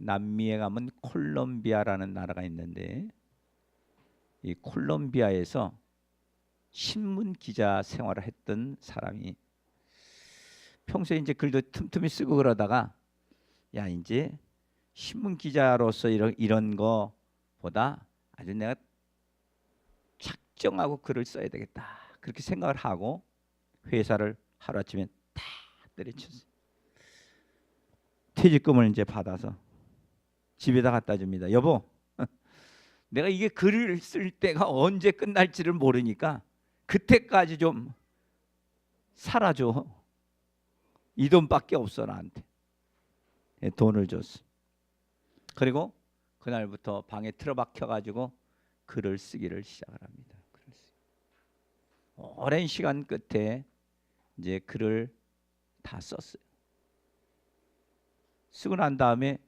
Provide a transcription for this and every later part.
남미에 가면 콜롬비아라는 나라가 있는데 이 콜롬비아에서 신문 기자 생활을 했던 사람이 평소에 이제 글도 틈틈이 쓰고 그러다가 야 이제 신문 기자로서 이런 거보다 아주 내가 작정하고 글을 써야 되겠다 그렇게 생각을 하고 회사를 하루아침에 다 때려쳤어요. 퇴직금을 이제 받아서 집에다 갖다 줍니다. 여보, 내가 이게 글을 쓸 때가 언제 끝날지를 모르니까 그때까지 좀 살아줘. 이 돈밖에 없어 나한테. 돈을 줬어. 그리고 그날부터 방에 틀어박혀 가지고 글을 쓰기를 시작을 합니다. 오랜 시간 끝에 이제 글을 다 썼어요. 쓰고 난 다음에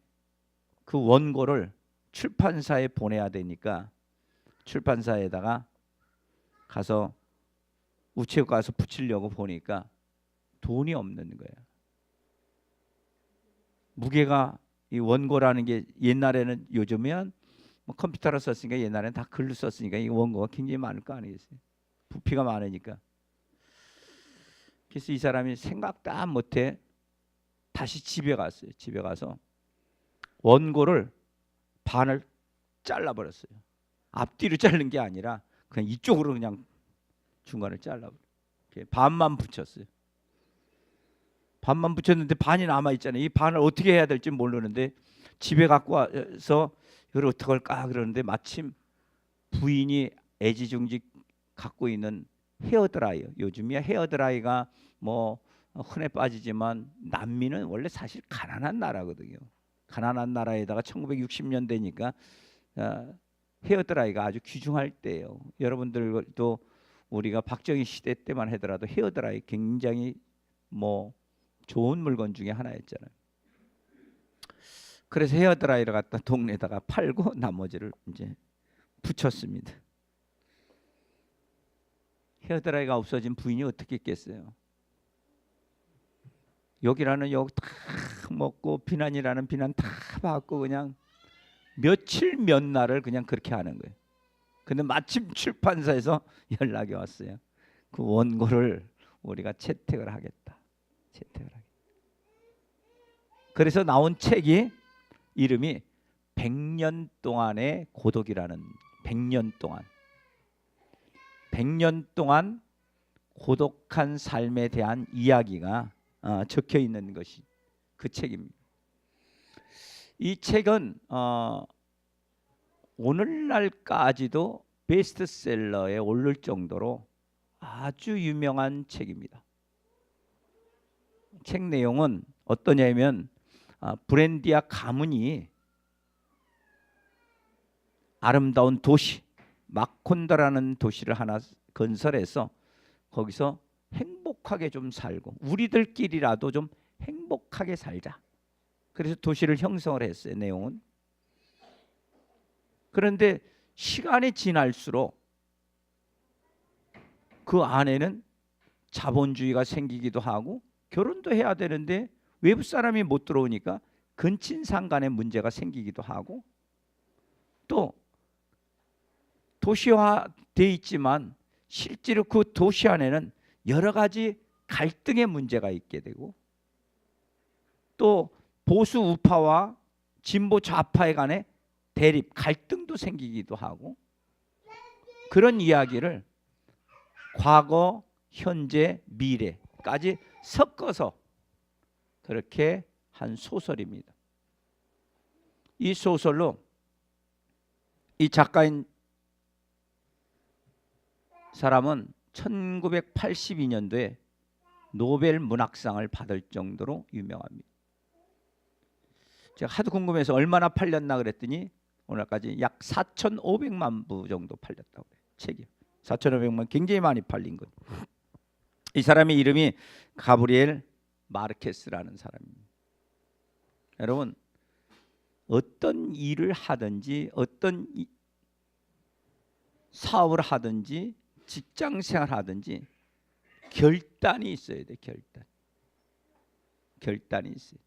그 원고를 출판사에 보내야 되니까 출판사에다가 가서 우체국 가서 붙이려고 보니까 돈이 없는 거예요. 무게가 이 원고라는 게 옛날에는 요즘엔 뭐 컴퓨터로 썼으니까 옛날에는 다 글로 썼으니까 이 원고가 굉장히 많을 거 아니겠어요. 부피가 많으니까. 그래서 이 사람이 생각도 못해 다시 집에 갔어요. 집에 가서 원고를 반을 잘라버렸어요. 앞뒤로 자른 게 아니라 그냥 이쪽으로 그냥 중간을 잘라버렸어요. 반만 붙였어요. 반만 붙였는데 반이 남아있잖아요. 이 반을 어떻게 해야 될지 모르는데 집에 갖고 와서 이걸 어떻게 할까 그러는데 마침 부인이 애지중지 갖고 있는 헤어드라이어, 요즘이야 헤어드라이가 뭐 흔해 빠지지만 남미는 원래 사실 가난한 나라거든요. 가난한 나라에다가 1960년대니까 헤어드라이가 아주 귀중할 때예요. 여러분들도 우리가 박정희 시대 때만 하더라도 헤어드라이 굉장히 뭐 좋은 물건 중에 하나였잖아요. 그래서 헤어드라이를 갖다 동네에다가 팔고 나머지를 이제 붙였습니다. 헤어드라이가 없어진 부인이 어떻게 했겠어요? 욕이라는 욕 다 먹고 비난이라는 비난 다 받고 그냥 며칠 몇 날을 그냥 그렇게 하는 거예요. 근데 마침 출판사에서 연락이 왔어요. 그 원고를 우리가 채택을 하겠다. 채택을 하겠다. 그래서 나온 책이 이름이 100년 동안의 고독이라는 100년 동안 고독한 삶에 대한 이야기가 적혀 있는 것이 그 책입니다. 이 책은 오늘날까지도 베스트셀러에 오를 정도로 아주 유명한 책입니다. 책 내용은 어떠냐면 브랜디아 가문이 아름다운 도시 마콘다라는 도시를 하나 건설해서 거기서 행복하게 좀 살고 우리들끼리라도 좀 행복하게 살자. 그래서 도시를 형성을 했어요. 내용은. 그런데 시간이 지날수록 그 안에는 자본주의가 생기기도 하고 결혼도 해야 되는데 외부 사람이 못 들어오니까 근친상 간의 문제가 생기기도 하고 또 도시화돼 있지만 실제로 그 도시 안에는 여러 가지 갈등의 문제가 있게 되고 또 보수 우파와 진보 좌파에 간의 대립, 갈등도 생기기도 하고 그런 이야기를 과거, 현재, 미래까지 섞어서 그렇게 한 소설입니다. 이 소설로 이 작가인 사람은 1982년도에 노벨 문학상을 받을 정도로 유명합니다. 제가 하도 궁금해서 얼마나 팔렸나 그랬더니 오늘까지 약 4,500만 부 정도 팔렸다고 해요. 책이 4,500만 굉장히 많이 팔린 거예요. 이 사람의 이름이 가브리엘 마르케스라는 사람입니다. 여러분 어떤 일을 하든지 어떤 사업을 하든지 직장 생활 하든지 결단이 있어야 돼. 결단이 있어요.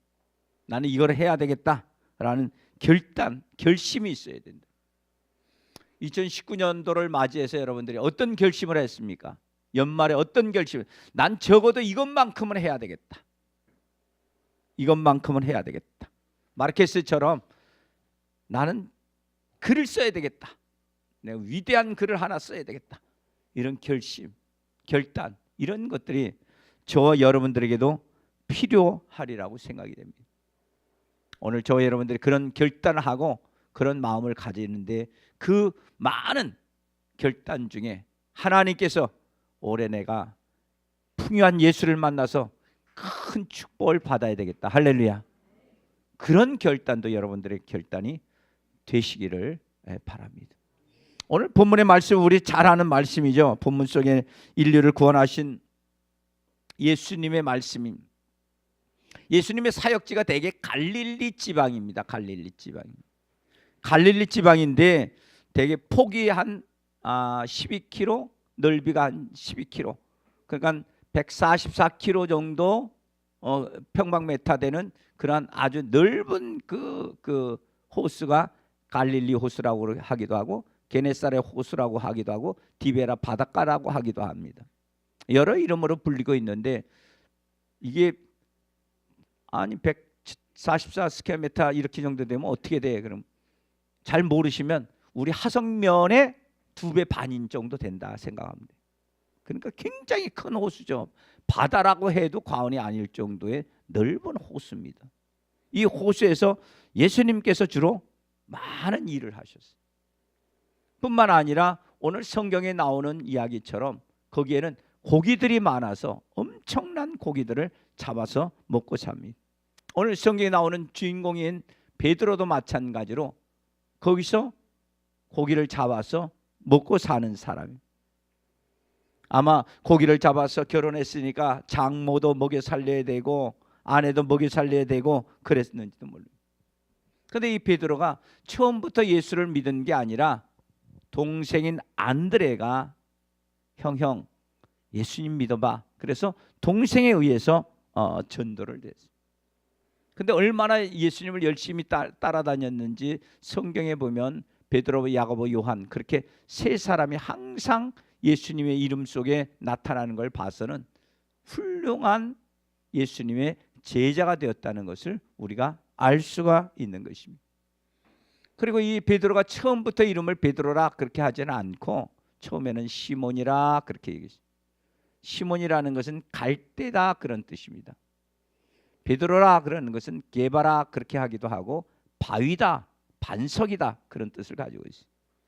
나는 이걸 해야 되겠다 라는 결심이 있어야 된다. 2019년도를 맞이해서 여러분들이 어떤 결심을 했습니까? 연말에 어떤 결심을? 난 적어도 이것만큼은 해야 되겠다. 이것만큼은 해야 되겠다. 마르케스처럼 나는 글을 써야 되겠다. 내가 위대한 글을 하나 써야 되겠다. 이런 결심, 결단, 이런 것들이 저와 여러분들에게도 필요하리라고 생각이 됩니다. 오늘 저와 여러분들이 그런 결단을 하고 그런 마음을 가지는데, 그 많은 결단 중에 하나님께서 올해 내가 풍요한 예수를 만나서 큰 축복을 받아야 되겠다. 할렐루야. 그런 결단도 여러분들의 결단이 되시기를 바랍니다. 오늘 본문의 말씀, 우리 잘 아는 말씀이죠. 본문 속에 인류를 구원하신 예수님의 말씀입니다. 예수님의 사역지가 대개 갈릴리 지방입니다. 갈릴리 지방인데 대개 폭이 한 12km, 넓이가 한 12km, 그러니까 144km 정도 평방미터 되는 그런 아주 넓은 그 호수가 갈릴리 호수라고 하기도 하고, 게네사렛 호수라고 하기도 하고, 디베라 바닷가라고 하기도 합니다. 여러 이름으로 불리고 있는데, 이게 아니 144스퀘어미터 이렇게 정도 되면 어떻게 돼? 그럼 잘 모르시면 우리 하성면의 2배 반인 정도 된다 생각합니다. 그러니까 굉장히 큰 호수죠. 바다라고 해도 과언이 아닐 정도의 넓은 호수입니다. 이 호수에서 예수님께서 주로 많은 일을 하셨어요. 뿐만 아니라 오늘 성경에 나오는 이야기처럼 거기에는 고기들이 많아서 엄청난 고기들을 잡아서 먹고 삽니다. 오늘 성경에 나오는 주인공인 베드로도 마찬가지로 거기서 고기를 잡아서 먹고 사는 사람입니다. 아마 고기를 잡아서 결혼했으니까 장모도 먹여 살려야 되고 아내도 먹여 살려야 되고 그랬는지도 모릅니다. 그런데 이 베드로가 처음부터 예수를 믿은 게 아니라 동생인 안드레가 형 예수님 믿어봐. 그래서 동생에 의해서 전도를 됐어요. 근데 얼마나 예수님을 열심히 따라다녔는지 성경에 보면 베드로, 야고보, 요한, 그렇게 세 사람이 항상 예수님의 이름 속에 나타나는 걸 봐서는 훌륭한 예수님의 제자가 되었다는 것을 우리가 알 수가 있는 것입니다. 그리고 이 베드로가 처음부터 이름을 베드로라 그렇게 하지는 않고 처음에는 시몬이라 그렇게 얘기했어요. 시몬이라는 것은 갈대다 그런 뜻입니다. 베드로라 그러는 것은 게바라 그렇게 하기도 하고 바위다, 반석이다 그런 뜻을 가지고 있어요.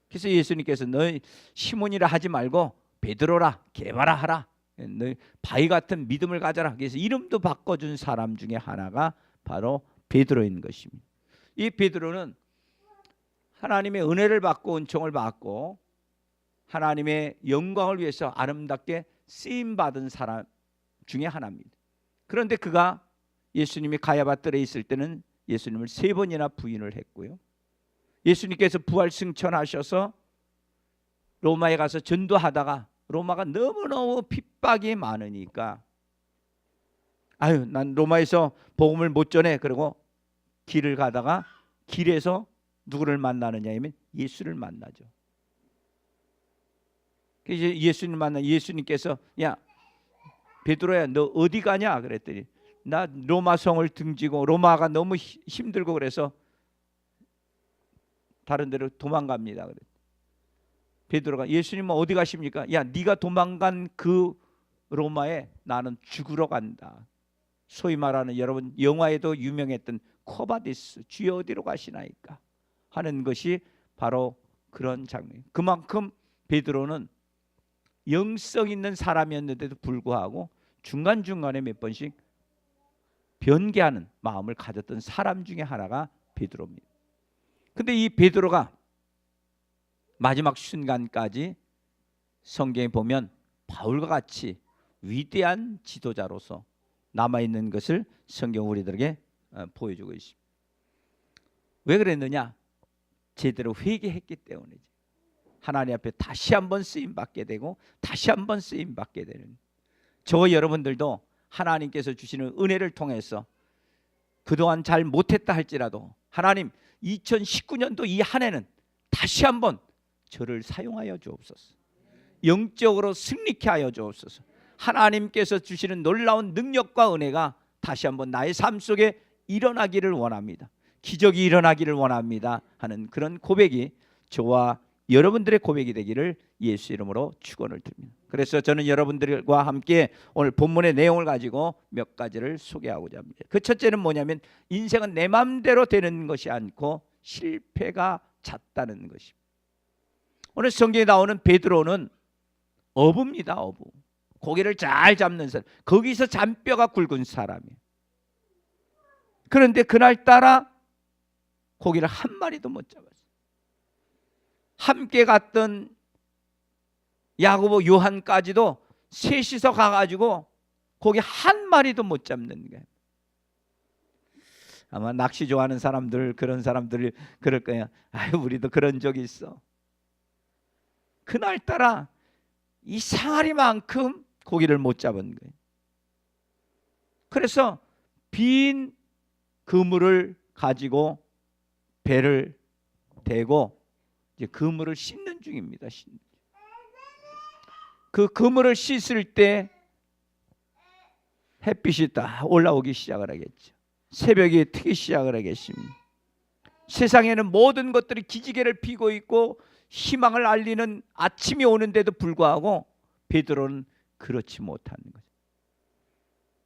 그래서 예수님께서 너희 시몬이라 하지 말고 베드로라, 게바라 하라. 너희 바위 같은 믿음을 가져라. 그래서 이름도 바꿔준 사람 중에 하나가 바로 베드로인 것입니다. 이 베드로는 하나님의 은혜를 받고 은총을 받고 하나님의 영광을 위해서 아름답게 쓰임받은 사람 중에 하나입니다. 그런데 그가 예수님이 가야바 뜰에 있을 때는 예수님을 3번이나 부인을 했고요. 예수님께서 부활 승천하셔서 로마에 가서 전도하다가 로마가 너무너무 핍박이 많으니까 난 로마에서 복음을 못 전해. 그리고 길을 가다가 길에서 누구를 만나느냐 하면 예수를 만나죠. 이제 예수님 만나 예수님께서 야 베드로야 너 어디 가냐 그랬더니 나 로마 성을 등지고 로마가 너무 힘들고 그래서 다른 데로 도망갑니다. 그랬더니 베드로가 예수님은 어디 가십니까? 야 네가 도망간 그 로마에 나는 죽으러 간다. 소위 말하는 여러분 영화에도 유명했던 코바디스 주여 어디로 가시나이까 하는 것이 바로 그런 장면. 그만큼 베드로는 영성 있는 사람이었는데도 불구하고 중간중간에 몇 번씩 변개하는 마음을 가졌던 사람 중에 하나가 베드로입니다. 근데 이 베드로가 마지막 순간까지 성경에 보면 바울과 같이 위대한 지도자로서 남아있는 것을 성경 우리들에게 보여주고 있습니다. 왜 그랬느냐? 제대로 회개했기 때문이지. 하나님 앞에 다시 한번 쓰임받게 되고 다시 한번 쓰임받게 되는 저와 여러분들도 하나님께서 주시는 은혜를 통해서 그동안 잘 못했다 할지라도 하나님 2019년도 이 한 해는 다시 한번 저를 사용하여 주옵소서. 영적으로 승리케 하여 주옵소서. 하나님께서 주시는 놀라운 능력과 은혜가 다시 한번 나의 삶 속에 일어나기를 원합니다. 기적이 일어나기를 원합니다 하는 그런 고백이 저와 여러분들의 고백이 되기를 예수 이름으로 축원을 드립니다. 그래서 저는 여러분들과 함께 오늘 본문의 내용을 가지고 몇 가지를 소개하고자 합니다. 그 첫째는 뭐냐면 인생은 내 마음대로 되는 것이 않고 실패가 잦다는 것입니다. 오늘 성경에 나오는 베드로는 어부입니다. 어부. 고기를 잘 잡는 사람. 거기서 잔뼈가 굵은 사람이에요. 그런데 그날따라 고기를 한 마리도 못 잡았어요. 함께 갔던 야고보 요한까지도 셋이서 가가지고 고기 한 마리도 못 잡는 거예요. 아마 낚시 좋아하는 사람들, 그런 사람들이 그럴 거예요. 아유, 우리도 그런 적이 있어. 그날따라 이 상아리만큼 고기를 못 잡은 거예요. 그래서 빈 그물을 가지고 배를 대고 이제 그물을 씻는 중입니다. 그 그물을 씻을 때 햇빛이 딱 올라오기 시작을 하겠죠. 새벽이 트기 시작을 하겠습니다. 세상에는 모든 것들이 기지개를 피고 있고 희망을 알리는 아침이 오는데도 불구하고 베드로는 그렇지 못하는 거죠.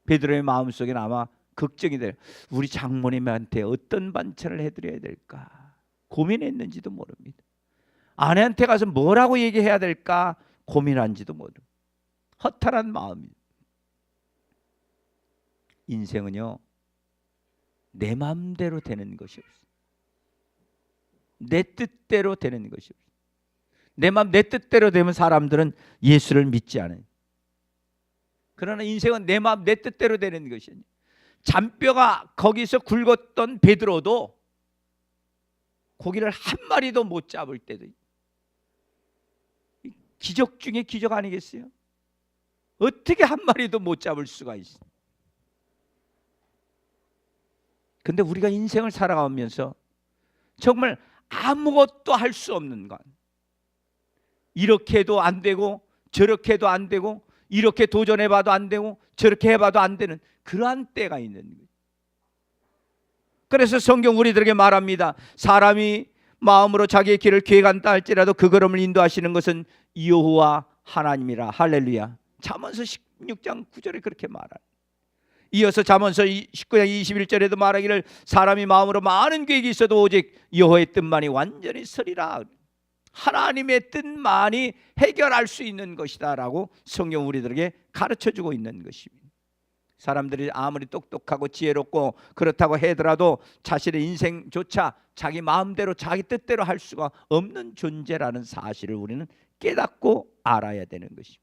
베드로의 마음속에는 아마 걱정이 돼요. 우리 장모님한테 어떤 반찬을 해드려야 될까 고민했는지도 모릅니다. 아내한테 가서 뭐라고 얘기해야 될까 고민한지도 모릅니다. 허탈한 마음입니다. 인생은요, 내 마음대로 되는 것이 없어요. 내 뜻대로 되는 것이 없어요. 내 마음 내 뜻대로 되면 사람들은 예수를 믿지 않아요. 그러나 인생은 내 마음 내 뜻대로 되는 것이에요. 잔뼈가 거기서 굵었던 베드로도 고기를 한 마리도 못 잡을 때도 기적 중에 기적 아니겠어요? 어떻게 한 마리도 못 잡을 수가 있어요? 근데 우리가 인생을 살아가면서 정말 아무것도 할 수 없는 것, 이렇게 해도 안 되고 저렇게 해도 안 되고 이렇게 도전해봐도 안 되고 저렇게 해봐도 안 되는 그러한 때가 있는 거예요. 그래서 성경 우리들에게 말합니다. 사람이 마음으로 자기의 길을 계획한다 할지라도 그 걸음을 인도하시는 것은 여호와 하나님이라. 할렐루야. 잠언서 16장 9절에 그렇게 말합니다. 이어서 잠언서 19장 21절에도 말하기를 사람이 마음으로 많은 계획이 있어도 오직 여호와의 뜻만이 완전히 서리라. 하나님의 뜻만이 해결할 수 있는 것이다 라고 성경 우리들에게 가르쳐주고 있는 것입니다. 사람들이 아무리 똑똑하고 지혜롭고 그렇다고 하더라도 자신의 인생조차 자기 마음대로 자기 뜻대로 할 수가 없는 존재라는 사실을 우리는 깨닫고 알아야 되는 것입니다.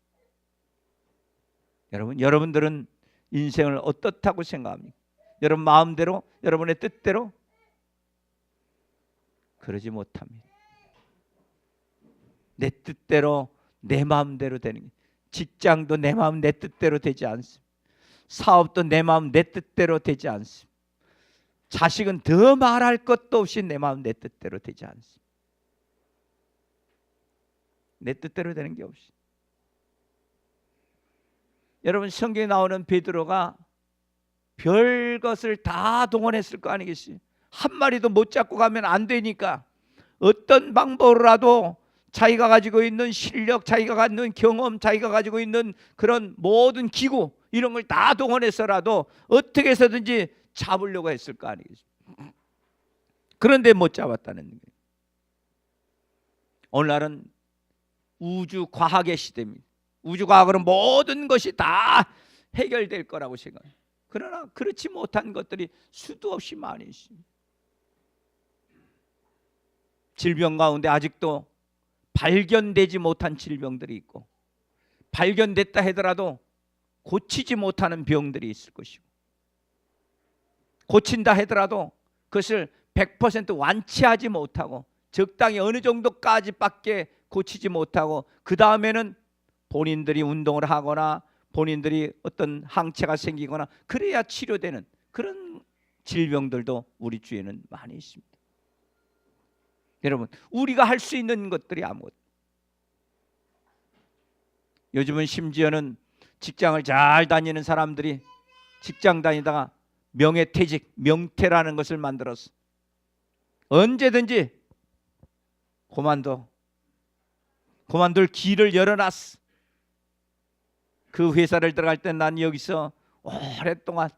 여러분들은 인생을 어떻다고 생각합니까? 여러분 마음대로, 여러분의 뜻대로? 그러지 못합니다. 내 뜻대로, 내 마음대로 되는 게, 직장도 내 마음 내 뜻대로 되지 않습니다. 사업도 내 마음 내 뜻대로 되지 않습니다. 자식은 더 말할 것도 없이 내 마음 내 뜻대로 되지 않습니다. 내 뜻대로 되는 게 없이. 여러분 성경에 나오는 베드로가 별 것을 다 동원했을 거 아니겠어요? 한 마리도 못 잡고 가면 안 되니까 어떤 방법으로라도 자기가 가지고 있는 실력, 자기가 갖는 경험, 자기가 가지고 있는 그런 모든 기구 이런 걸 다 동원해서라도 어떻게 해서든지 잡으려고 했을 거 아니겠어요? 그런데 못 잡았다는 거예요. 오늘날은 우주 과학의 시대입니다. 우주과학으로는 모든 것이 다 해결될 거라고 생각해요. 그러나 그렇지 못한 것들이 수도 없이 많이 있습니다. 질병 가운데 아직도 발견되지 못한 질병들이 있고 발견됐다 하더라도 고치지 못하는 병들이 있을 것이고 고친다 하더라도 그것을 100% 완치하지 못하고 적당히 어느 정도까지밖에 고치지 못하고 그 다음에는 본인들이 운동을 하거나 본인들이 어떤 항체가 생기거나 그래야 치료되는 그런 질병들도 우리 주위에는 많이 있습니다. 여러분, 우리가 할 수 있는 것들이 아무것도. 요즘은 심지어는 직장을 잘 다니는 사람들이 직장 다니다가 명예퇴직, 명퇴라는 것을 만들었어. 언제든지 그만둘 길을 열어놨어. 그 회사를 들어갈 때 난 여기서 오랫동안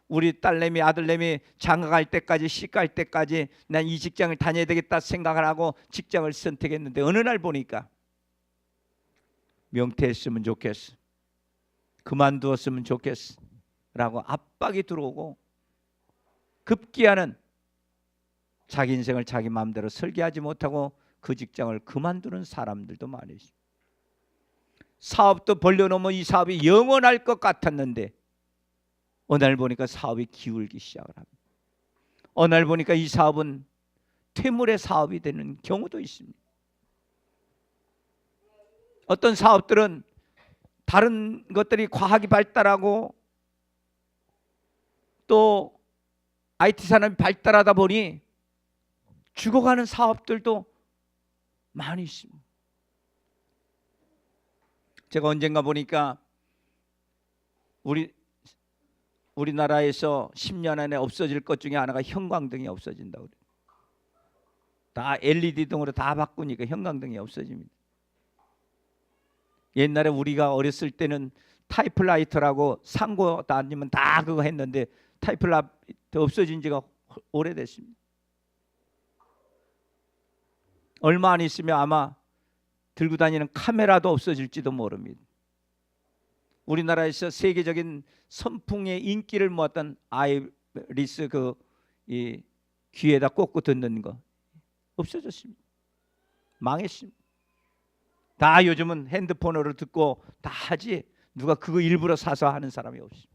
우리 딸내미 아들내미 장가갈 때까지 시갈 때까지 난 이 직장을 다녀야 되겠다 생각을 하고 직장을 선택했는데 어느 날 보니까 명퇴했으면 좋겠어, 그만두었으면 좋겠어 라고 압박이 들어오고 급기야는 자기 인생을 자기 마음대로 설계하지 못하고 그 직장을 그만두는 사람들도 많이 있습니다. 사업도 벌려놓으면 이 사업이 영원할 것 같았는데 어느 날 보니까 사업이 기울기 시작을 합니다. 어느 날 보니까 이 사업은 퇴물의 사업이 되는 경우도 있습니다. 어떤 사업들은 다른 것들이 과학이 발달하고 또 IT 산업이 발달하다 보니 죽어가는 사업들도 많이 있습니다. 제가 언젠가 보니까 우리나라에서 10년 안에 없어질 것 중에 하나가 형광등이 없어진다고 그래요. 다 LED 등으로 다 바꾸니까 형광등이 없어집니다. 옛날에 우리가 어렸을 때는 타이플라이터라고 상고 다니면 다 그거 했는데 타이플라이터 없어진 지가 오래됐습니다. 얼마 안 있으면 아마 들고 다니는 카메라도 없어질지도 모릅니다. 우리나라에서 세계적인 선풍의 인기를 모았던 아이리스 이 귀에다 꽂고 듣는 거 없어졌습니다. 망했습니다. 다 요즘은 핸드폰으로 듣고 다 하지 누가 그거 일부러 사서 하는 사람이 없습니다.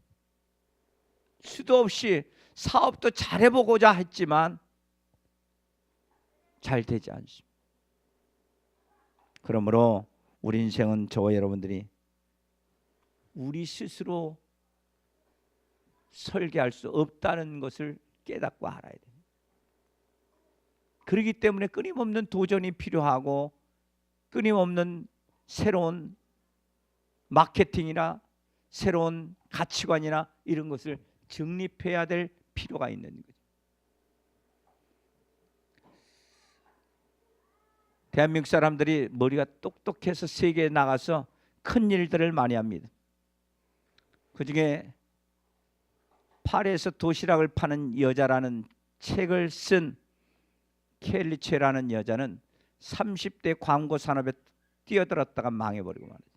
수도 없이 사업도 잘해보고자 했지만 잘 되지 않습니다. 그러므로 우리 인생은 저와 여러분들이 우리 스스로 설계할 수 없다는 것을 깨닫고 알아야 됩니다. 그렇기 때문에 끊임없는 도전이 필요하고 끊임없는 새로운 마케팅이나 새로운 가치관이나 이런 것을 정립해야 될 필요가 있는 거죠. 대한민국 사람들이 머리가 똑똑해서 세계에 나가서 큰 일들을 많이 합니다. 그중에 파리에서 도시락을 파는 여자라는 책을 쓴 켈리체라는 여자는 30대 광고 산업에 뛰어들었다가 망해버리고 말이죠.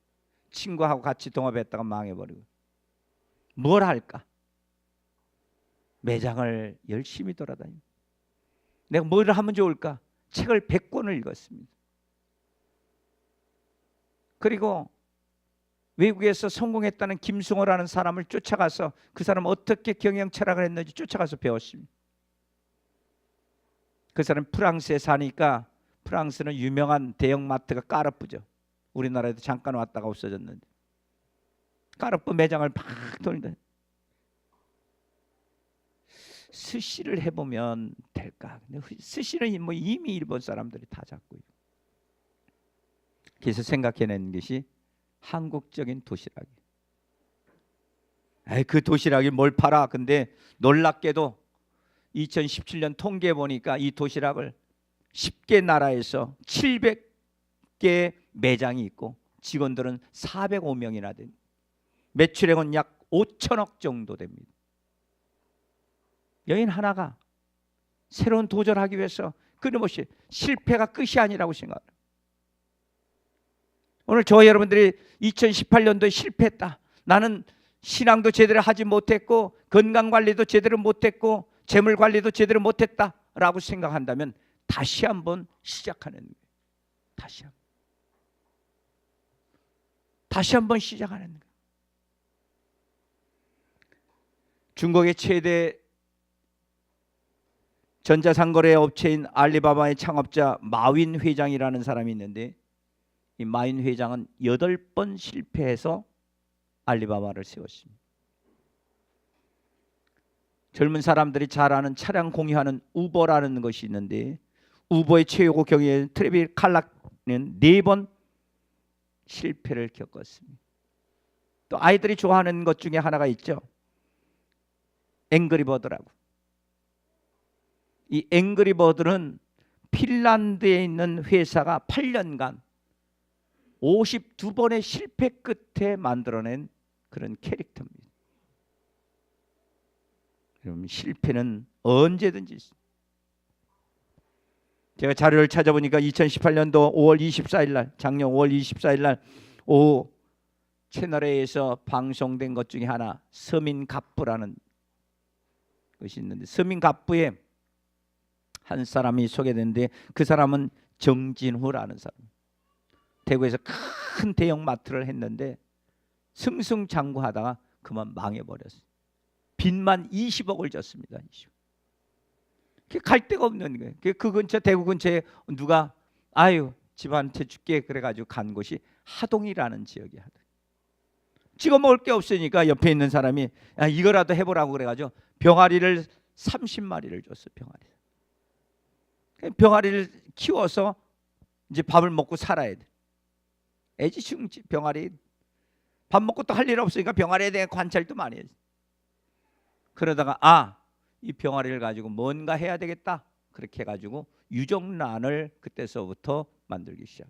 친구하고 같이 동업했다가 망해버리고 뭘 할까? 매장을 열심히 돌아다니고 내가 뭘 하면 좋을까? 책을 100권을 읽었습니다. 그리고 외국에서 성공했다는 김승호라는 사람을 쫓아가서 그 사람 어떻게 경영 철학을 했는지 쫓아가서 배웠습니다. 그 사람 프랑스에 사니까 프랑스는 유명한 대형마트가 까르푸죠. 우리나라에도 잠깐 왔다가 없어졌는데 까르푸 매장을 막 돌다. 스시를 해보면 될까? 근데 스시는 뭐 이미 일본 사람들이 다 잡고 있고. 그래서 생각해낸 것이 한국적인 도시락이에요. 그 도시락이 뭘 팔아? 근데 놀랍게도 2017년 통계해 보니까 이 도시락을 10개 나라에서 700개 매장이 있고 직원들은 405명이나 됩니다. 매출액은 약 5천억 정도 됩니다. 여인 하나가 새로운 도전하기 위해서 끊임없이 실패가 끝이 아니라고 생각합니다. 오늘 저와 여러분들이 2018년도에 실패했다. 나는 신앙도 제대로 하지 못했고 건강관리도 제대로 못했고 재물관리도 제대로 못했다라고 생각한다면 다시 한번 시작하는 거예요. 다시 한번 시작하는 거예요. 중국의 최대 전자상거래 업체인 알리바바의 창업자 마윈 회장이라는 사람이 있는데 이 마윈 회장은 8번 실패해서 알리바바를 세웠습니다. 젊은 사람들이 잘 아는 차량 공유하는 우버라는 것이 있는데, 우버의 최고 경위에 트래비스 칼락는 4번 실패를 겪었습니다. 또 아이들이 좋아하는 것 중에 하나가 있죠. 앵그리버드라고. 이 앵그리버드는 핀란드에 있는 회사가 8년간 52번의 실패 끝에 만들어낸 그런 캐릭터입니다. 그럼 실패는 언제든지 있습니다. 제가 자료를 찾아보니까 2018년도 5월 24일 날, 작년 5월 24일 날 오후 채널A에서 방송된 것 중에 하나, 서민갑부라는 것이 있는데, 서민갑부에 한 사람이 소개되는데, 그 사람은 정진후라는 사람. 대구에서 큰 대형 마트를 했는데 승승장구하다가 그만 망해버렸어요. 빚만 20억을 졌습니다. 20억. 갈 데가 없는 거예요. 그 근처, 대구 근처에 누가 아유 집한테 줄게 그래가지고 간 곳이 하동이라는 지역이야. 찍어 먹을 게 없으니까 옆에 있는 사람이 야, 이거라도 해보라고 그래가지고 병아리를 30마리를 줬어. 병아리를 키워서 이제 밥을 먹고 살아야 돼. 애지중지 병아리. 밥 먹고 또 할 일 없으니까 병아리에 대한 관찰도 많이 했어. 그러다가 이 병아리를 가지고 뭔가 해야 되겠다. 그렇게 해가지고 유정란을 그때서부터 만들기 시작.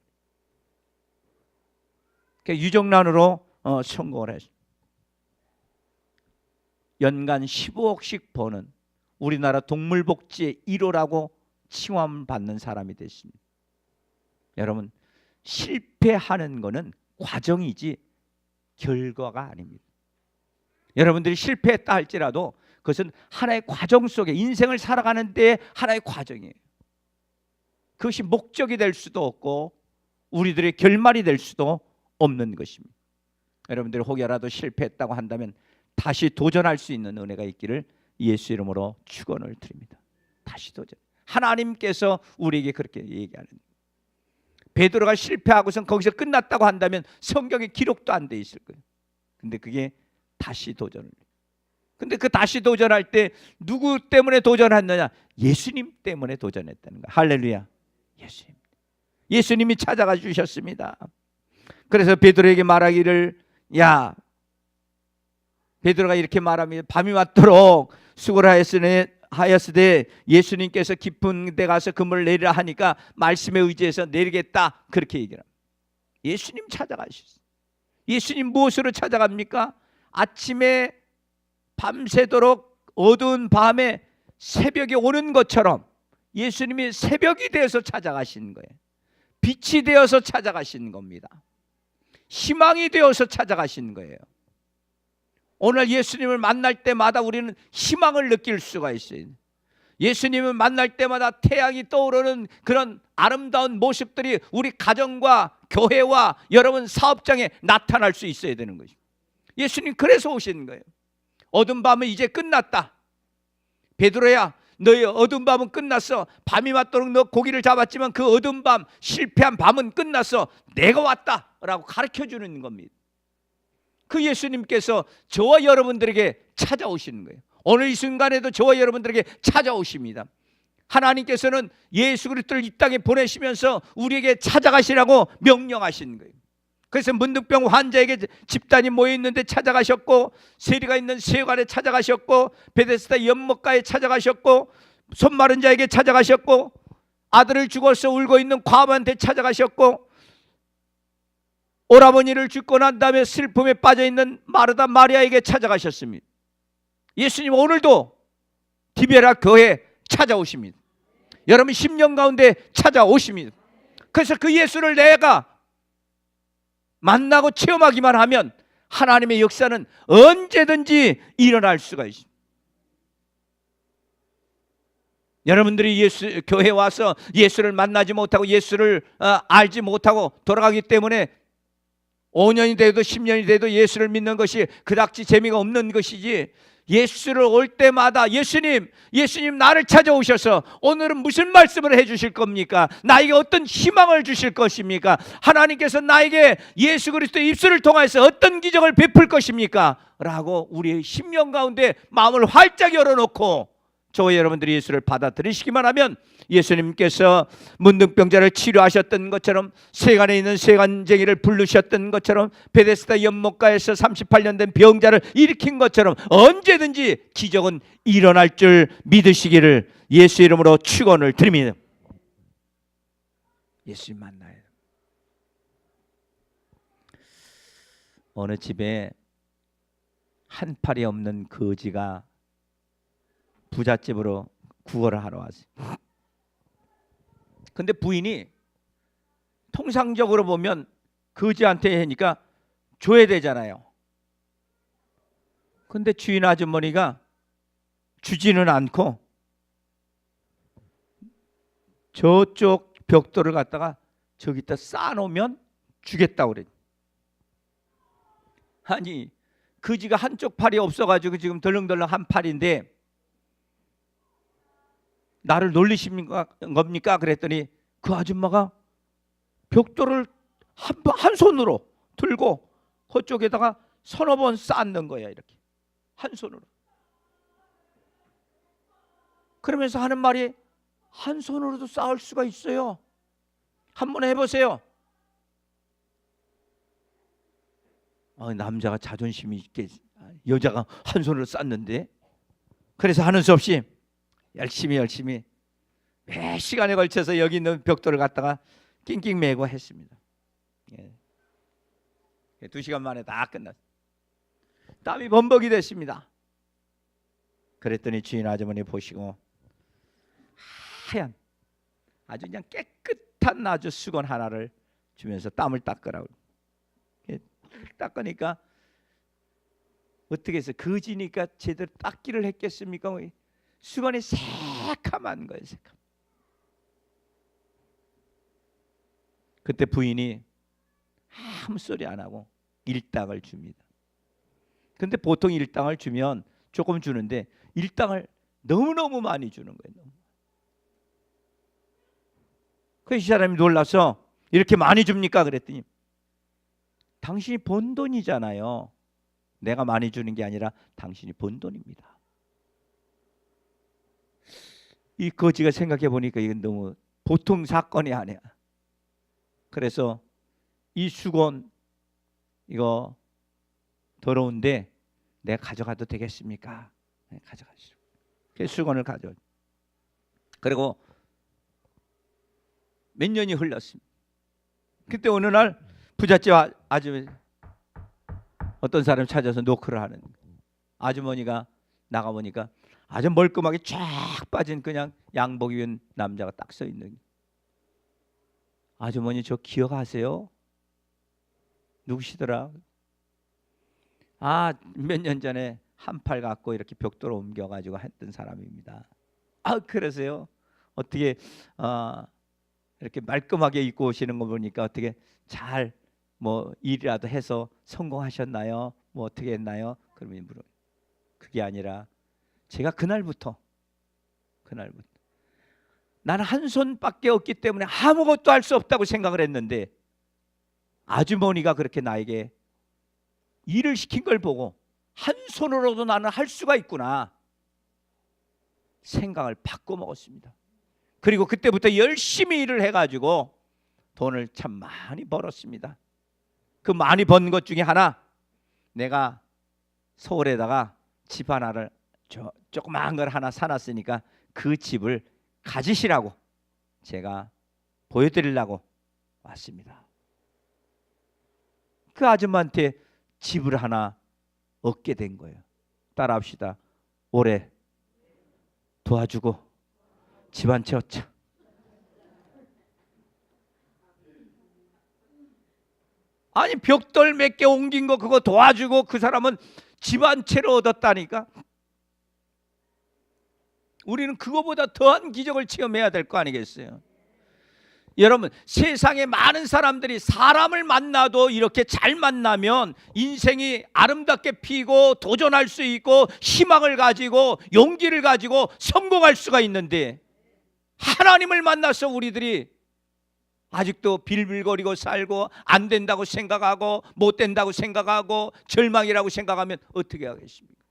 유정란으로 성공을 했어요. 연간 15억씩 버는 우리나라 동물복지의 1호라고 칭함받는 사람이 됐습니다. 여러분, 실패하는 것은 과정이지 결과가 아닙니다. 여러분들이 실패했다 할지라도 그것은 하나의 과정 속에, 인생을 살아가는 데 하나의 과정이에요. 그것이 목적이 될 수도 없고 우리들의 결말이 될 수도 없는 것입니다. 여러분들이 혹여라도 실패했다고 한다면 다시 도전할 수 있는 은혜가 있기를 예수 이름으로 축원을 드립니다. 다시 도전. 하나님께서 우리에게 그렇게 얘기하는. 베드로가 실패하고선 거기서 끝났다고 한다면 성경에 기록도 안 돼 있을 거예요. 근데 그게 다시 도전을. 근데 그 다시 도전할 때 누구 때문에 도전했느냐? 예수님 때문에 도전했다는 거야. 할렐루야. 예수님이 찾아가 주셨습니다. 그래서 베드로에게 말하기를, 야, 베드로가 이렇게 말합니다. 밤이 맞도록 수고를 하였으되 예수님께서 깊은 데 가서 그물을 내리라 하니까 말씀에 의지해서 내리겠다. 그렇게 얘기를 합니다. 예수님 찾아가셨어요. 예수님 무엇으로 찾아갑니까? 아침에 밤새도록 어두운 밤에 새벽이 오는 것처럼 예수님이 새벽이 되어서 찾아가시는 거예요. 빛이 되어서 찾아가시는 겁니다. 희망이 되어서 찾아가시는 거예요. 오늘 예수님을 만날 때마다 우리는 희망을 느낄 수가 있어요. 예수님을 만날 때마다 태양이 떠오르는 그런 아름다운 모습들이 우리 가정과 교회와 여러분 사업장에 나타날 수 있어야 되는 것입니다. 예수님 그래서 오시는 거예요. 어두운 밤은 이제 끝났다. 베드로야, 너의 어두운 밤은 끝났어. 밤이 맞도록 너 고기를 잡았지만 그 어두운 밤, 실패한 밤은 끝났어. 내가 왔다 라고 가르쳐주는 겁니다. 그 예수님께서 저와 여러분들에게 찾아오시는 거예요. 오늘 이 순간에도 저와 여러분들에게 찾아오십니다. 하나님께서는 예수 그리스도를 이 땅에 보내시면서 우리에게 찾아가시라고 명령하시는 거예요. 그래서 문득병 환자에게 집단이 모여 있는데 찾아가셨고, 세리가 있는 세관에 찾아가셨고, 베데스다 연못가에 찾아가셨고, 손 마른 자에게 찾아가셨고, 아들을 죽어서 울고 있는 과부한테 찾아가셨고, 오라버니를 죽고 난 다음에 슬픔에 빠져있는 마르다 마리아에게 찾아가셨습니다. 예수님 오늘도 디베라 교회에 찾아오십니다. 여러분 10년 가운데 찾아오십니다. 그래서 그 예수를 내가 만나고 체험하기만 하면 하나님의 역사는 언제든지 일어날 수가 있습니다. 여러분들이 교회에 와서 예수를 만나지 못하고 예수를 알지 못하고 돌아가기 때문에 5년이 돼도 10년이 돼도 예수를 믿는 것이 그닥지 재미가 없는 것이지, 예수를 올 때마다 예수님 나를 찾아오셔서 오늘은 무슨 말씀을 해주실 겁니까? 나에게 어떤 희망을 주실 것입니까? 하나님께서 나에게 예수 그리스도의 입술을 통해서 어떤 기적을 베풀 것입니까? 라고 우리의 심령 가운데 마음을 활짝 열어놓고 저와 여러분들이 예수를 받아들이시기만 하면 예수님께서 문둥병자를 치료하셨던 것처럼 세간에 있는 세간쟁이를 부르셨던 것처럼 베데스다 연못가에서 38년 된 병자를 일으킨 것처럼 언제든지 기적은 일어날 줄 믿으시기를 예수 이름으로 축원을 드립니다. 예수님 만나요. 어느 집에 한 팔이 없는 거지가 부잣집으로 구걸을 하러 왔어요. 근데 부인이 통상적으로 보면 거지한테 하니까 줘야 되잖아요. 근데 주인 아주머니가 주지는 않고 저쪽 벽돌을 갖다가 저기다 쌓아놓으면 주겠다고 그래. 아니 거지가 한쪽 팔이 없어가지고 지금 덜렁덜렁 한 팔인데 나를 놀리십니까? 겁니까? 그랬더니 그 아줌마가 벽돌을 한 손으로 들고 그쪽에다가 서너 번 쌓는 거야. 이렇게 한 손으로. 그러면서 하는 말이 한 손으로도 쌓을 수가 있어요. 한번 해보세요. 남자가 자존심이 있게 여자가 한 손으로 쌓는데 그래서 하는 수 없이 열심히 몇 시간에 걸쳐서 여기 있는 벽돌을 갖다가 낑낑 매고 했습니다. 2시간 만에 다 끝났어요. 땀이 범벅이 됐습니다. 그랬더니 주인 아주머니 보시고 하얀 아주 그냥 깨끗한 아주 수건 하나를 주면서 땀을 닦으라고. 닦으니까 어떻게 해서 거지니까 제대로 닦기를 했겠습니까? 수건이 새카만 거예요. 새카만. 그때 부인이 아무 소리 안 하고 일당을 줍니다. 근데 보통 일당을 주면 조금 주는데 일당을 너무너무 많이 주는 거예요. 그래서 이 사람이 놀라서 이렇게 많이 줍니까? 그랬더니 당신이 번 돈이잖아요. 내가 많이 주는 게 아니라 당신이 번 돈입니다. 이 거지가 생각해 보니까 이건 너무 보통 사건이 아니야. 그래서 이 수건 이거 더러운데 내가 가져가도 되겠습니까? 네, 가져가시오. 그 수건을 가져. 그리고 몇 년이 흘렀습니다. 그때 어느 날 부잣집 아주 어떤 사람 찾아서 노크를 하는 아주머니가 나가보니까 아주 멀끔하게 쫙 빠진 그냥 양복 입은 남자가 딱 서 있는. 아주머니 저 기억하세요? 누구시더라? 몇 년 전에 한 팔 갖고 이렇게 벽돌 옮겨가지고 했던 사람입니다. 그러세요? 어떻게 이렇게 말끔하게 입고 오시는 거 보니까 어떻게 잘 뭐 일이라도 해서 성공하셨나요? 뭐 어떻게 했나요? 그러면 물어. 그게 아니라 제가 그날부터 나는 한 손밖에 없기 때문에 아무것도 할 수 없다고 생각을 했는데 아주머니가 그렇게 나에게 일을 시킨 걸 보고 한 손으로도 나는 할 수가 있구나 생각을 바꿔 먹었습니다. 그리고 그때부터 열심히 일을 해가지고 돈을 참 많이 벌었습니다. 그 많이 번 것 중에 하나, 내가 서울에다가 집 하나를 조그마한 걸 하나 사놨으니까 그 집을 가지시라고 제가 보여드리려고 왔습니다. 그 아줌마한테 집을 하나 얻게 된 거예요. 따라합시다. 올해 도와주고 집 한 채 얻자. 아니 벽돌 몇 개 옮긴 거 그거 도와주고 그 사람은 집 한 채를 얻었다니까. 우리는 그거보다 더한 기적을 체험해야 될 거 아니겠어요? 여러분, 세상에 많은 사람들이 사람을 만나도 이렇게 잘 만나면 인생이 아름답게 피고 도전할 수 있고 희망을 가지고 용기를 가지고 성공할 수가 있는데, 하나님을 만나서 우리들이 아직도 빌빌거리고 살고 안 된다고 생각하고 못 된다고 생각하고 절망이라고 생각하면 어떻게 하겠습니까?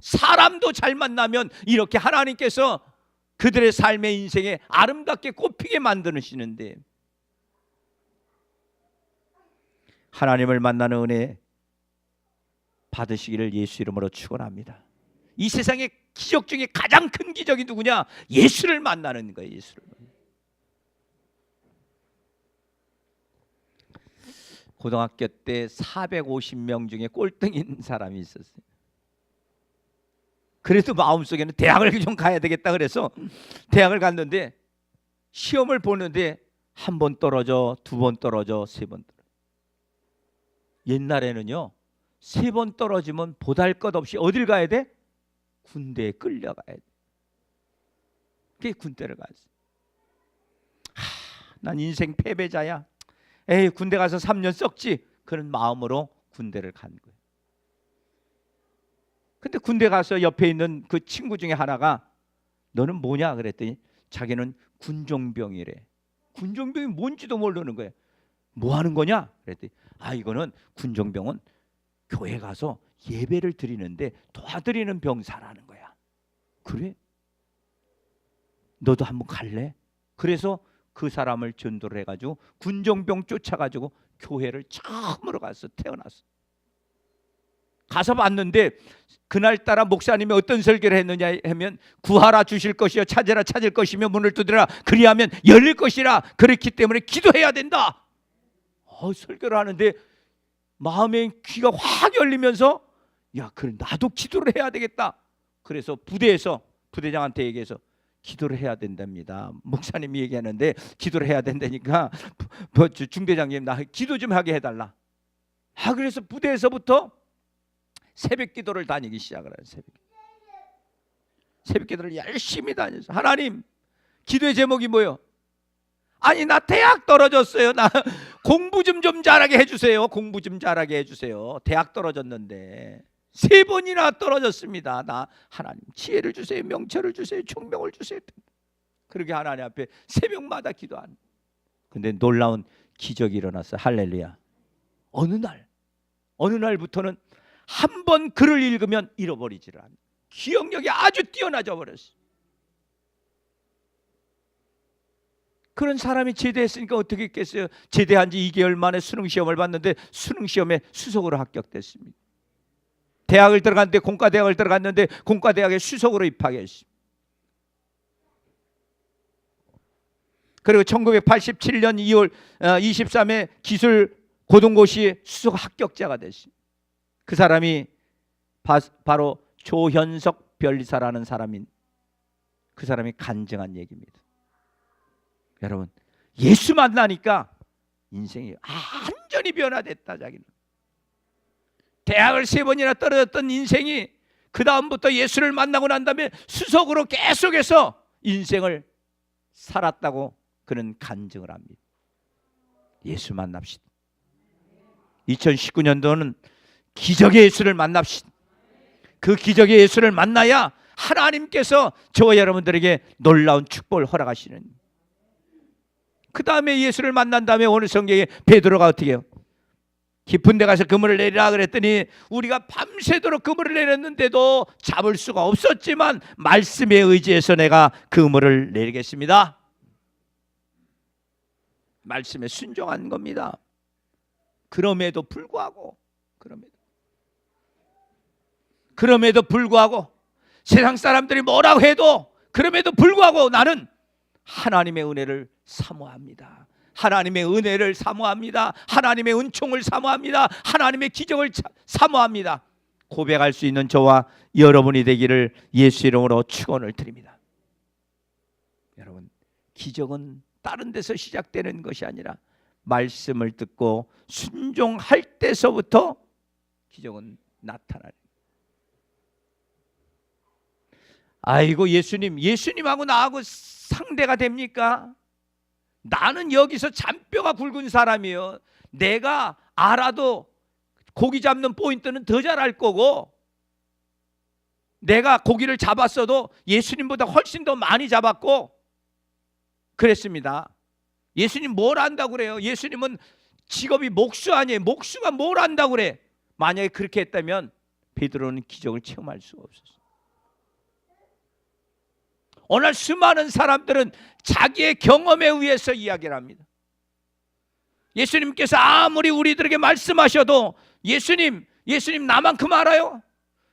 사람도 잘 만나면 이렇게 하나님께서 그들의 삶의 인생에 아름답게 꽃피게 만드시는데, 하나님을 만나는 은혜 받으시기를 예수 이름으로 축원합니다. 이 세상의 기적 중에 가장 큰 기적이 누구냐? 예수를 만나는 거예요. 예수를. 고등학교 때 450명 중에 꼴등인 사람이 있었어요. 그래도 마음속에는 대학을 좀 가야 되겠다 그래서 대학을 갔는데, 시험을 보는데 한 번 떨어져, 두 번 떨어져, 세 번 떨어져. 옛날에는요, 세 번 떨어지면 보잘것없이 어딜 가야 돼? 군대에 끌려가야 돼. 그게 군대를 갔어. 난 인생 패배자야. 에이, 군대 가서 3년 썩지. 그런 마음으로 군대를 간 거예요. 근데 군대 가서 옆에 있는 그 친구 중에 하나가 너는 뭐냐 그랬더니 자기는 군종병이래. 군종병이 뭔지도 모르는 거예요. 뭐 하는 거냐 그랬더니 이거는 군종병은 교회 가서 예배를 드리는데 도와드리는 병사라는 거야. 그래? 너도 한번 갈래? 그래서 그 사람을 전도를 해가지고 군종병 쫓아가지고 교회를 처음으로 가서 태어났어. 가서 봤는데 그날따라 목사님이 어떤 설교를 했느냐 하면, 구하라 주실 것이요 찾으라 찾을 것이며 문을 두드리라 그리하면 열릴 것이라. 그렇기 때문에 기도해야 된다. 설교를 하는데 마음의 귀가 확 열리면서, 야, 그래 나도 기도를 해야 되겠다. 그래서 부대에서 부대장한테 얘기해서 기도를 해야 된답니다. 목사님이 얘기하는데 기도를 해야 된다니까 중대장님 나 기도 좀 하게 해달라. 그래서 부대에서부터 새벽 기도를 다니기 시작을 해요. 새벽 기도를 열심히 다녀서, 하나님, 기도의 제목이 뭐예요? 나 대학 떨어졌어요. 나 공부 좀 잘하게 해주세요. 공부 좀 잘하게 해주세요. 대학 떨어졌는데 3번이나 떨어졌습니다. 나 하나님 지혜를 주세요. 명철을 주세요. 총명을 주세요. 그렇게 하나님 앞에 새벽마다 기도한. 근데 놀라운 기적이 일어났어요. 할렐루야. 어느 날부터는 한 번 글을 읽으면 잃어버리지를 않아요. 기억력이 아주 뛰어나져 버렸어요. 그런 사람이 제대했으니까 어떻게 했겠어요? 제대한 지 2개월 만에 수능시험을 봤는데 수능시험에 수석으로 합격됐습니다. 대학을 들어갔는데 공과대학을 들어갔는데 공과대학에 수석으로 입학했습니다. 그리고 1987년 2월 23일 기술 고등고시 수석 합격자가 됐습니다. 그 사람이 바로 조현석 변리사라는 사람인, 그 사람이 간증한 얘기입니다. 여러분, 예수 만나니까 인생이 완전히 변화됐다. 자기는 대학을 3번이나 떨어졌던 인생이 그 다음부터 예수를 만나고 난 다음에 수석으로 계속해서 인생을 살았다고 그는 간증을 합니다. 예수 만납시다. 2019년도는 기적의 예수를 만납시다. 그 기적의 예수를 만나야 하나님께서 저와 여러분들에게 놀라운 축복을 허락하시는. 그 다음에 예수를 만난 다음에 오늘 성경에 베드로가 어떻게 해요? 깊은 데 가서 그물을 내리라 그랬더니 우리가 밤새도록 그물을 내렸는데도 잡을 수가 없었지만 말씀에 의지해서 내가 그물을 내리겠습니다. 말씀에 순종한 겁니다. 그럼에도 불구하고 세상 사람들이 뭐라고 해도 그럼에도 불구하고 나는 하나님의 은혜를 사모합니다. 하나님의 은혜를 사모합니다. 하나님의 은총을 사모합니다. 하나님의 기적을 사모합니다. 고백할 수 있는 저와 여러분이 되기를 예수 이름으로 축원을 드립니다. 여러분, 기적은 다른 데서 시작되는 것이 아니라 말씀을 듣고 순종할 때서부터 기적은 나타나요. 아이고 예수님하고 나하고 상대가 됩니까? 나는 여기서 잔뼈가 굵은 사람이요. 내가 알아도 고기 잡는 포인트는 더 잘 알 거고, 내가 고기를 잡았어도 예수님보다 훨씬 더 많이 잡았고 그랬습니다. 예수님 뭘 안다고 그래요? 예수님은 직업이 목수 아니에요. 목수가 뭘 안다고 그래? 만약에 그렇게 했다면 베드로는 기적을 체험할 수가 없었어요. 오늘 수많은 사람들은 자기의 경험에 의해서 이야기를 합니다. 예수님께서 아무리 우리들에게 말씀하셔도 예수님 나만큼 알아요?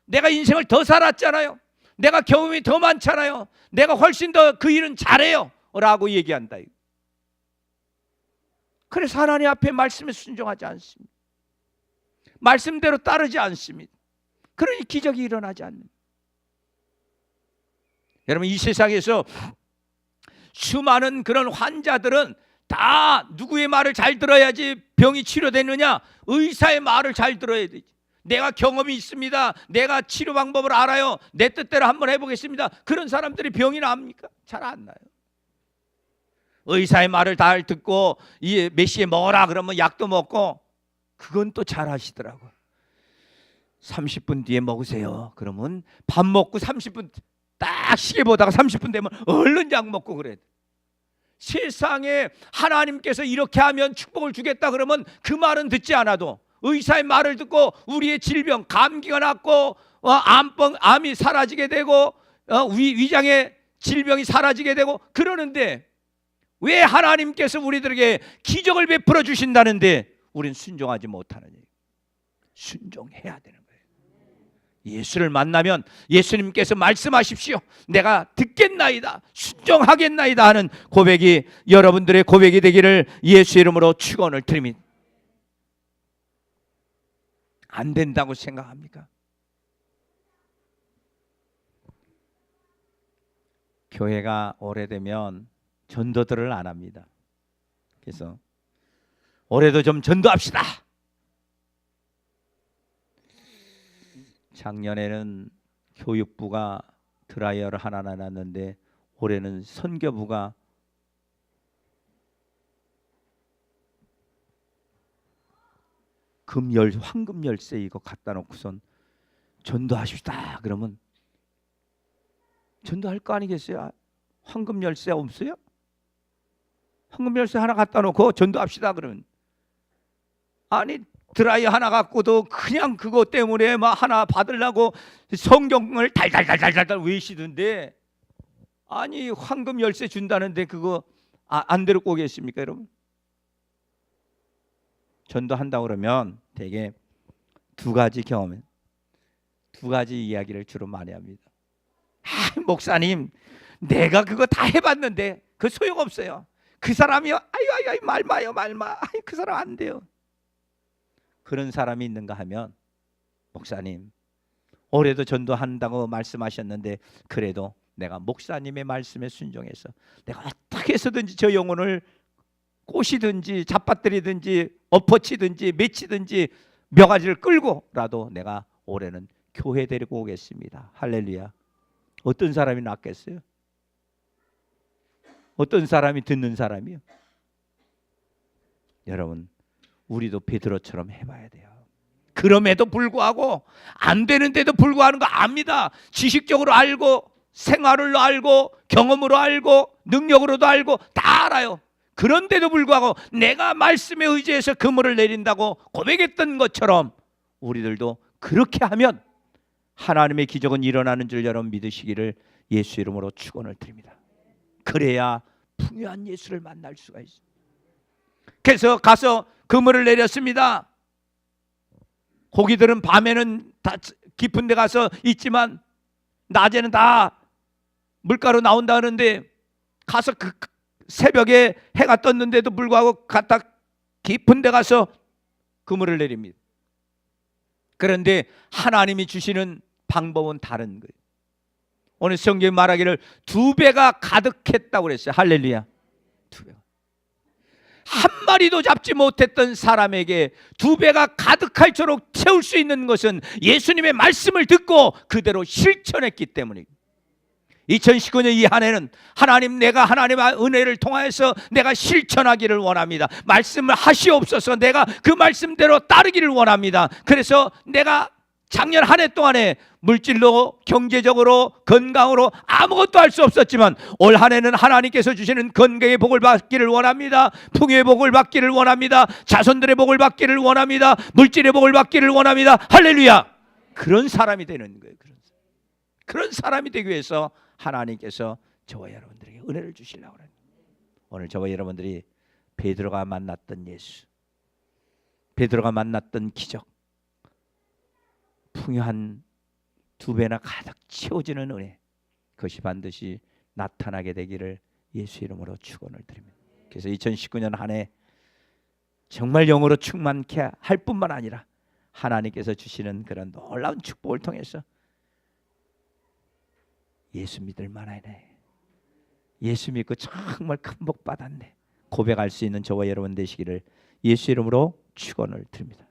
내가 인생을 더 살았잖아요. 내가 경험이 더 많잖아요. 내가 훨씬 더 그 일은 잘해요 라고 얘기한다. 그래서 하나님 앞에 말씀에 순종하지 않습니다. 말씀대로 따르지 않습니다. 그러니 기적이 일어나지 않는. 여러분, 이 세상에서 수많은 그런 환자들은 다 누구의 말을 잘 들어야지 병이 치료되느냐? 의사의 말을 잘 들어야 되지. 내가 경험이 있습니다. 내가 치료 방법을 알아요. 내 뜻대로 한번 해보겠습니다. 그런 사람들이 병이 납니까? 잘 안 나요. 의사의 말을 잘 듣고 이 몇 시에 먹어라 그러면 약도 먹고, 그건 또 잘 하시더라고요. 30분 뒤에 먹으세요. 그러면 밥 먹고 30분 딱 시계 보다가 30분 되면 얼른 약 먹고 그래. 세상에 하나님께서 이렇게 하면 축복을 주겠다 그러면 그 말은 듣지 않아도 의사의 말을 듣고 우리의 질병, 감기가 낫고 암이 사라지게 되고 위장의 질병이 사라지게 되고 그러는데, 왜 하나님께서 우리들에게 기적을 베풀어 주신다는데 우린 순종하지 못하는 얘기예요. 순종해야 되는 거예요. 예수를 만나면 예수님께서 말씀하십시오. 내가 듣겠나이다, 순종하겠나이다 하는 고백이 여러분들의 고백이 되기를 예수 이름으로 축원을 드립니다. 안 된다고 생각합니까? 교회가 오래되면 전도들을 안 합니다. 그래서 올해도 좀 전도합시다. 작년에는 교육부가 드라이어를 하나 놨는데 올해는 선교부가 황금 열쇠 이거 갖다 놓고선 전도하십시다 그러면 전도할 거 아니겠어요? 황금 열쇠 없어요? 황금 열쇠 하나 갖다 놓고 전도합시다 그러면, 아니 드라이어 하나 갖고도 그냥 그거 때문에 막 하나 받으려고 성경을 달달달달달 외시던데, 아니 황금 열쇠 준다는데 그거 안 데리고 오겠습니까 여러분? 전도한다고 그러면 되게 두 가지 이야기를 주로 많이 합니다. 목사님, 내가 그거 다 해봤는데 그 소용없어요. 그 사람이요, 아유 말마요 그 사람 안 돼요. 그런 사람이 있는가 하면, 목사님 올해도 전도한다고 말씀하셨는데 그래도 내가 목사님의 말씀에 순종해서 내가 어떻게 해서든지 저 영혼을 꼬시든지 잡아뜨리든지 엎어치든지 맺히든지 묘가지를 끌고라도 내가 올해는 교회 데리고 오겠습니다. 할렐루야. 어떤 사람이 낫겠어요? 어떤 사람이 듣는 사람이요? 여러분, 우리도 베드로처럼 해봐야 돼요. 그럼에도 불구하고 안 되는데도 불구하는 거 압니다. 지식적으로 알고 생활로 알고 경험으로 알고 능력으로도 알고 다 알아요. 그런데도 불구하고 내가 말씀에 의지해서 그물을 내린다고 고백했던 것처럼 우리들도 그렇게 하면 하나님의 기적은 일어나는 줄 여러분 믿으시기를 예수 이름으로 축원을 드립니다. 그래야 풍요한 예수를 만날 수가 있어요. 그래서 가서 그물을 내렸습니다. 고기들은 밤에는 다 깊은 데 가서 있지만 낮에는 다 물가로 나온다 하는데, 가서 그 새벽에 해가 떴는데도 불구하고 갖다 깊은 데 가서 그물을 내립니다. 그런데 하나님이 주시는 방법은 다른 거예요. 오늘 성경이 말하기를 2배가 가득했다고 그랬어요. 할렐루야. 2배가. 한 마리도 잡지 못했던 사람에게 2배가 가득할수록 채울 수 있는 것은 예수님의 말씀을 듣고 그대로 실천했기 때문입니다. 2019년 이 한 해는 하나님, 내가 하나님의 은혜를 통하여서 내가 실천하기를 원합니다. 말씀을 하시옵소서. 내가 그 말씀대로 따르기를 원합니다. 그래서 내가 작년 한 해 동안에 물질로, 경제적으로, 건강으로 아무것도 할 수 없었지만 올 한 해는 하나님께서 주시는 건강의 복을 받기를 원합니다. 풍요의 복을 받기를 원합니다. 자손들의 복을 받기를 원합니다. 물질의 복을 받기를 원합니다. 할렐루야. 그런 사람이 되는 거예요. 그런 사람이 되기 위해서 하나님께서 저와 여러분들에게 은혜를 주시려고 합니다. 오늘 저와 여러분들이 베드로가 만났던 예수, 베드로가 만났던 기적, 풍요한 2배나 가득 채워지는 은혜, 그것이 반드시 나타나게 되기를 예수 이름으로 축원을 드립니다. 그래서 2019년 한 해 정말 영으로 충만케 할 뿐만 아니라 하나님께서 주시는 그런 놀라운 축복을 통해서 예수 믿을 만하네, 예수 믿고 정말 큰 복 받았네 고백할 수 있는 저와 여러분 되시기를 예수 이름으로 축원을 드립니다.